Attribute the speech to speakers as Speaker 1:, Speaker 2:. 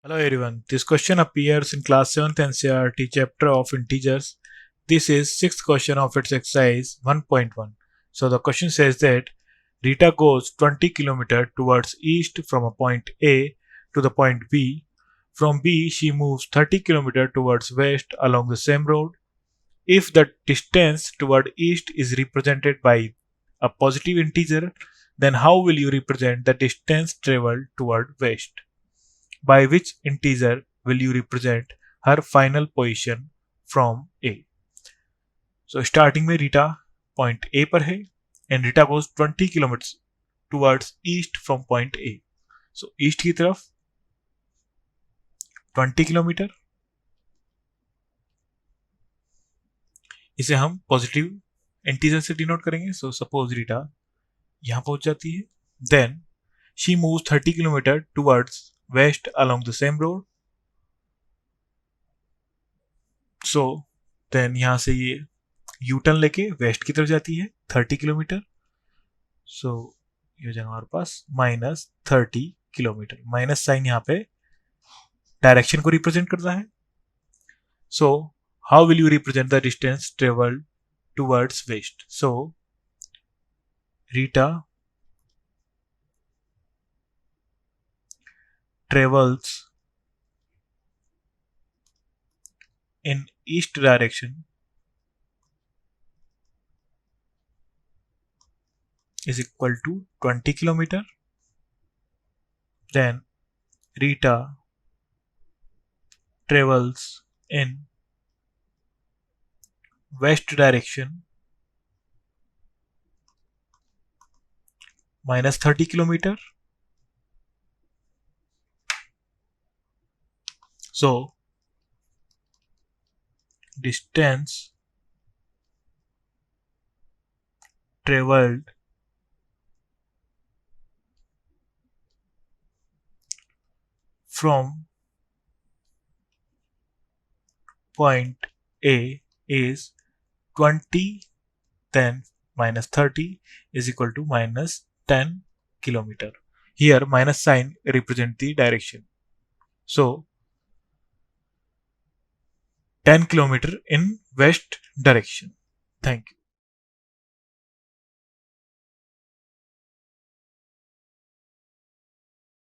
Speaker 1: Hello everyone, this question appears in class 7th NCERT chapter of integers. This is 6th question of its exercise 1.1. So the question says that Rita goes 20 km towards east from a point A to the point B. From B she moves 30 km towards west along the same road. If the distance toward east is represented by a positive integer, then how will you represent the distance traveled toward west? By which integer will you represent her final position from A? So starting में Rita point A पर है and Rita goes 20 kilometre towards east from point A. So east की तरफ 20 kilometre, इसे हम positive integer से denote करेंगे. So suppose Rita यहां पहुंच जाती है, then she moves 30 kilometre towards west along the same road. So then यहां से ये यू टर्न लेके वेस्ट की तरफ जाती है 30 किलोमीटर. सो ये हो जाएगा हमारे पास -30 किलोमीटर. माइनस साइन यहाँ पे डायरेक्शन को रिप्रेजेंट करता है. So how will you represent the distance travelled towards waste? So Rita travels in east direction is equal to 20 kilometer. Then Rita travels in west direction -30 kilometer. So distance traveled from point A is 20, then -30 is equal to -10 kilometer. Here minus sign represent the direction. So 10 kilometer in west direction. Thank you.